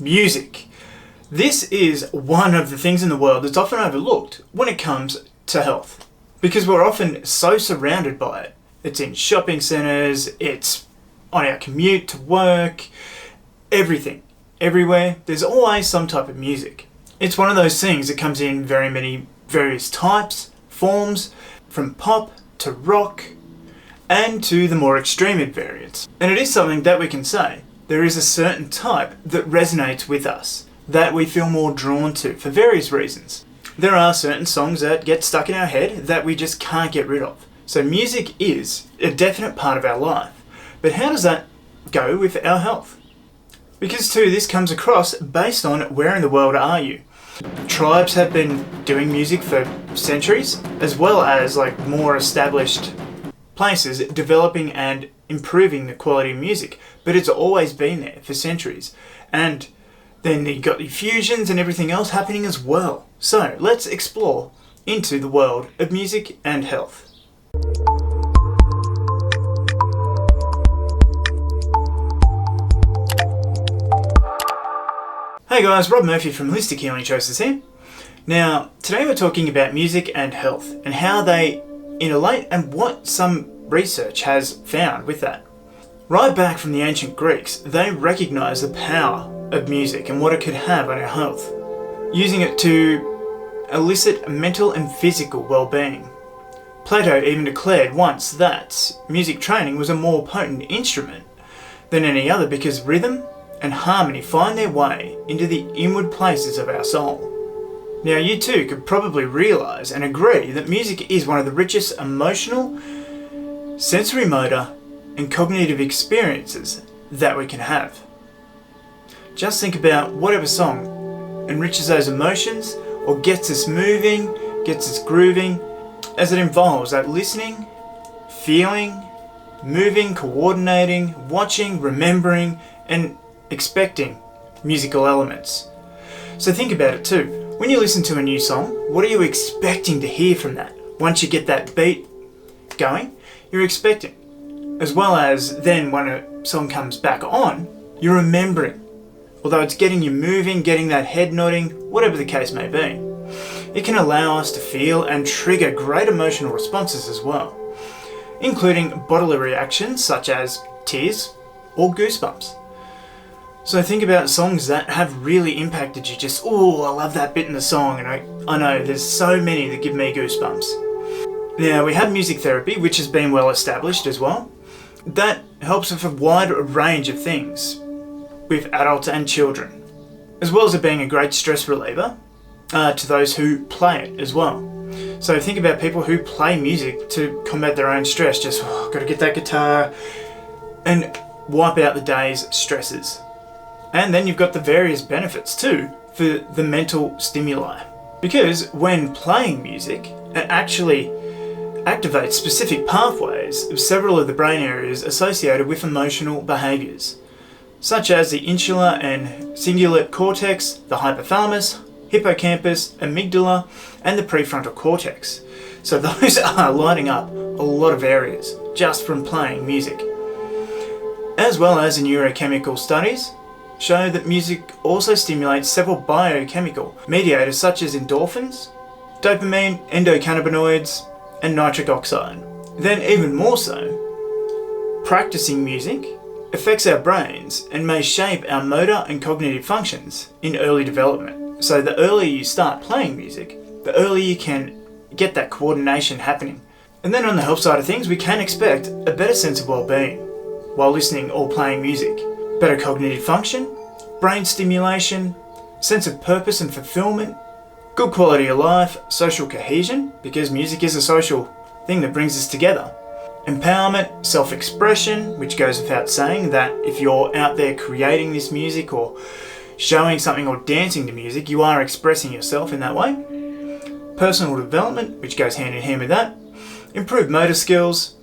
music. This is one of the things in the world that's often overlooked when it comes to health, because we're often so surrounded by it. It's in shopping centres, it's on our commute to work, everything, everywhere. There's always some type of music. It's one of those things that comes in very many various types, forms, from pop to rock and to the more extreme variants. And it is something that we can say there is a certain type that resonates with us, that we feel more drawn to for various reasons. There are certain songs that get stuck in our head that we just can't get rid of. So music is a definite part of our life. But how does that go with our health? Because too, this comes across based on where in the world are you. Tribes have been doing music for centuries, as well as more established places developing and improving the quality of music. But it's always been there for centuries. And then you got the fusions and everything else happening as well. So let's explore into the world of music and health. Hey guys, Rob Murphy from Holistic Healing Choices here. Now, today we're talking about music and health and how they interrelate and what some research has found with that. Right back from the ancient Greeks, they recognized the power of music and what it could have on our health, using it to elicit mental and physical well-being. Plato even declared once that music training was a more potent instrument than any other because rhythm and harmony find their way into the inward places of our soul. Now, you too could probably realise and agree that music is one of the richest emotional, sensory motor and cognitive experiences that we can have. Just think about whatever song enriches those emotions or gets us moving, gets us grooving, as it involves that listening, feeling, moving, coordinating, watching, remembering, and expecting musical elements. So think about it too. When you listen to a new song, what are you expecting to hear from that? Once you get that beat going, you're expecting. As well as then when a song comes back on, you're remembering. Although it's getting you moving, getting that head nodding, whatever the case may be. It can allow us to feel and trigger great emotional responses as well, including bodily reactions such as tears or goosebumps. So think about songs that have really impacted you. Just, oh, I love that bit in the song, and I know there's so many that give me goosebumps. Now, we have music therapy, which has been well established as well. That helps with a wide range of things with adults and children, as well as it being a great stress reliever to those who play it as well. So think about people who play music to combat their own stress. Just, got to get that guitar and wipe out the day's stresses. And then you've got the various benefits too for the mental stimuli. Because when playing music, it actually activates specific pathways of several of the brain areas associated with emotional behaviours, such as the insular and cingulate cortex, the hypothalamus, hippocampus, amygdala, and the prefrontal cortex. So those are lighting up a lot of areas just from playing music. As well as the neurochemical studies show that music also stimulates several biochemical mediators such as endorphins, dopamine, endocannabinoids, and nitric oxide. Then even more so, practicing music affects our brains and may shape our motor and cognitive functions in early development. So the earlier you start playing music, the earlier you can get that coordination happening. And then on the health side of things, we can expect a better sense of well-being while listening or playing music. Better cognitive function, brain stimulation, sense of purpose and fulfillment, good quality of life, social cohesion, because music is a social thing that brings us together. Empowerment, self-expression, which goes without saying that if you're out there creating this music or showing something or dancing to music, you are expressing yourself in that way. Personal development, which goes hand in hand with that. Improved motor skills,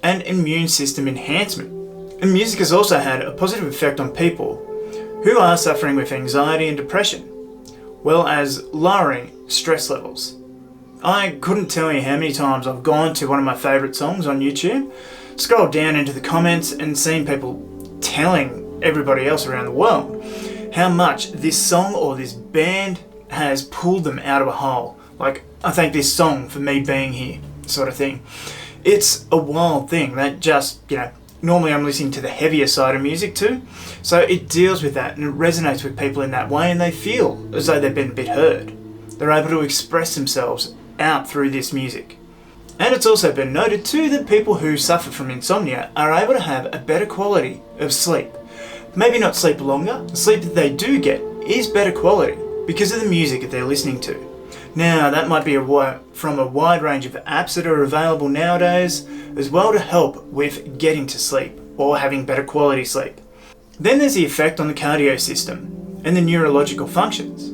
and immune system enhancement. And music has also had a positive effect on people who are suffering with anxiety and depression, well as lowering stress levels. I couldn't tell you how many times I've gone to one of my favourite songs on YouTube, scrolled down into the comments and seen people telling everybody else around the world how much this song or this band has pulled them out of a hole. Like, I thank this song for me being here, sort of thing. It's a wild thing that just, normally I'm listening to the heavier side of music too, so it deals with that and it resonates with people in that way, and they feel as though they've been a bit heard. They're able to express themselves out through this music. And it's also been noted too that people who suffer from insomnia are able to have a better quality of sleep. Maybe not sleep longer, the sleep that they do get is better quality because of the music that they're listening to. Now, that might be from a wide range of apps that are available nowadays as well to help with getting to sleep or having better quality sleep. Then there's the effect on the cardio system and the neurological functions.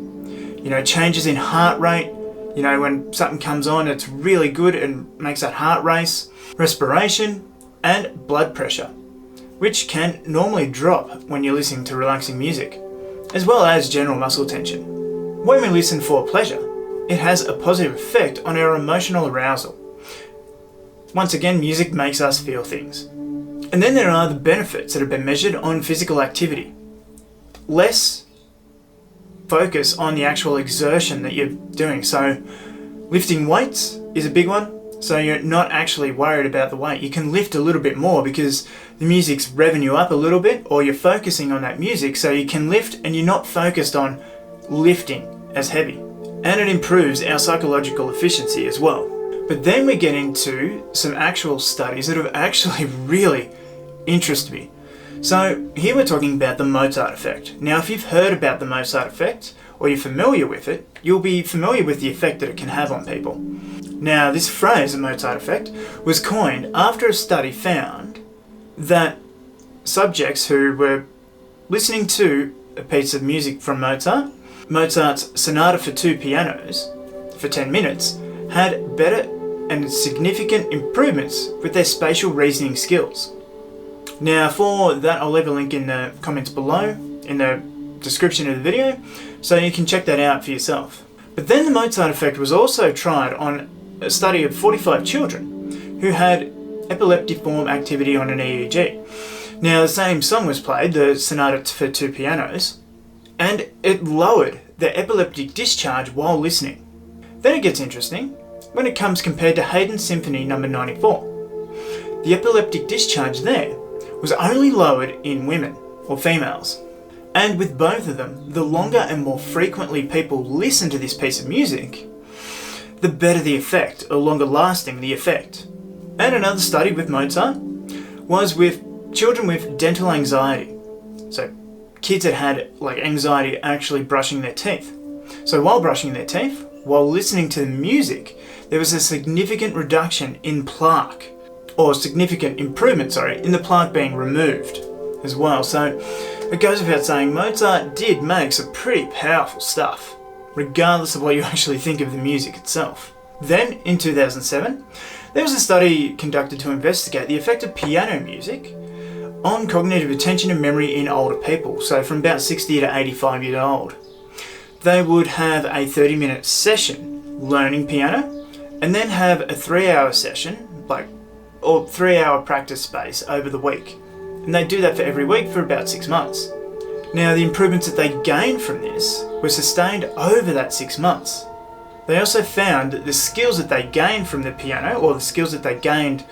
Changes in heart rate, when something comes on, it's really good and makes that heart race, respiration, and blood pressure, which can normally drop when you're listening to relaxing music, as well as general muscle tension. When we listen for pleasure, it has a positive effect on our emotional arousal. Once again, music makes us feel things. And then there are the benefits that have been measured on physical activity. Less focus on the actual exertion that you're doing. So lifting weights is a big one. So you're not actually worried about the weight. You can lift a little bit more because the music's revving you up a little bit, or you're focusing on that music so you can lift and you're not focused on lifting as heavy. And it improves our psychological efficiency as well. But then we get into some actual studies that have actually really interested me. So here we're talking about the Mozart effect. Now, if you've heard about the Mozart effect, or you're familiar with it, you'll be familiar with the effect that it can have on people. Now, this phrase, the Mozart effect, was coined after a study found that subjects who were listening to a piece of music from Mozart's Sonata for two pianos, for 10 minutes, had better and significant improvements with their spatial reasoning skills. Now, for that, I'll leave a link in the comments below, in the description of the video, so you can check that out for yourself. But then the Mozart effect was also tried on a study of 45 children who had epileptiform activity on an EEG. Now, the same song was played, the Sonata for two pianos, and it lowered their epileptic discharge while listening. Then it gets interesting when it comes compared to Haydn's Symphony No. 94. The epileptic discharge there was only lowered in women or females. And with both of them, the longer and more frequently people listen to this piece of music, the better the effect, or longer lasting the effect. And another study with Mozart was with children with dental anxiety. So kids that had anxiety actually brushing their teeth. So while brushing their teeth, while listening to the music, there was a significant reduction in plaque, or significant improvement, in the plaque being removed as well. So it goes without saying, Mozart did make some pretty powerful stuff, regardless of what you actually think of the music itself. Then, in 2007, there was a study conducted to investigate the effect of piano music on cognitive attention and memory in older people, so from about 60 to 85 years old. They would have a 30-minute session learning piano, and then have a 3-hour session, or 3-hour practice space over the week. And they do that for every week for about 6 months. Now, the improvements that they gained from this were sustained over that 6 months. They also found that the skills that they gained from the piano, or the skills that they gained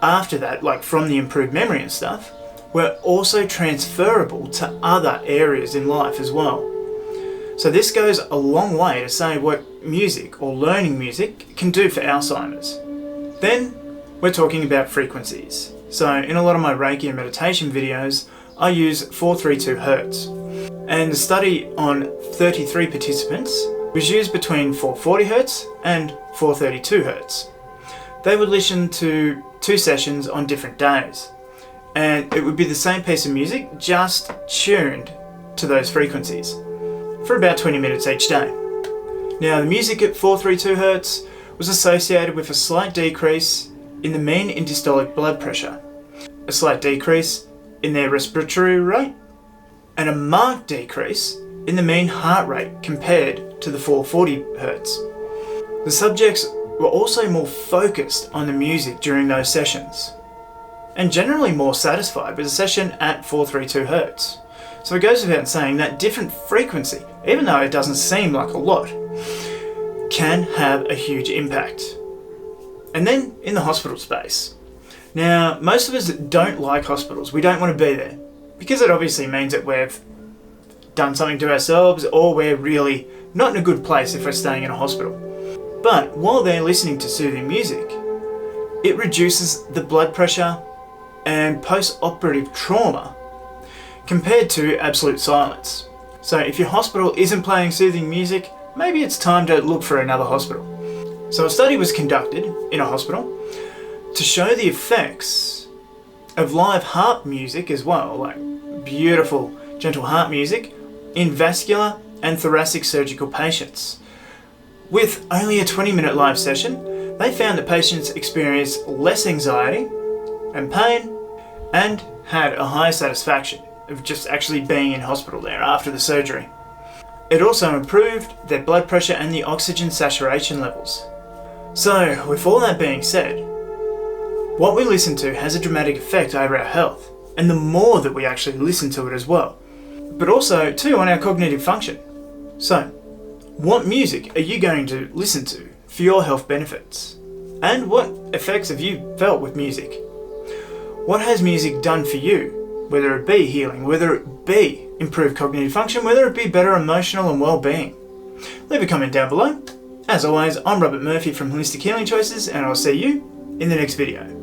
after that, from the improved memory and stuff, were also transferable to other areas in life as well. So this goes a long way to say what music, or learning music, can do for Alzheimer's. Then we're talking about frequencies. So in a lot of my Reiki and meditation videos, I use 432 Hz. And the study on 33 participants was used between 440 Hz and 432 Hz. They would listen to 2 sessions on different days. And it would be the same piece of music, just tuned to those frequencies, for about 20 minutes each day. Now, the music at 432 Hz was associated with a slight decrease in the mean and systolic blood pressure, a slight decrease in their respiratory rate, and a marked decrease in the mean heart rate compared to the 440 Hz. The subjects were also more focused on the music during those sessions, and generally more satisfied with a session at 432 Hz. So it goes without saying that different frequency, even though it doesn't seem like a lot, can have a huge impact. And then in the hospital space. Now, most of us don't like hospitals. We don't want to be there because it obviously means that we've done something to ourselves or we're really not in a good place if we're staying in a hospital. But while they're listening to soothing music, it reduces the blood pressure and post-operative trauma compared to absolute silence. So if your hospital isn't playing soothing music, maybe it's time to look for another hospital. So a study was conducted in a hospital to show the effects of live heart music as well, like beautiful, gentle heart music, in vascular and thoracic surgical patients. With only a 20-minute live session, they found that patients experienced less anxiety and pain and had a higher satisfaction of just actually being in hospital there after the surgery. It also improved their blood pressure and the oxygen saturation levels. So, with all that being said, what we listen to has a dramatic effect over our health, and the more that we actually listen to it as well, but also too on our cognitive function. So, what music are you going to listen to for your health benefits? And what effects have you felt with music? What has music done for you? Whether it be healing, whether it be improved cognitive function, whether it be better emotional and well-being. Leave a comment down below. As always, I'm Robert Murphy from Holistic Healing Choices, and I'll see you in the next video.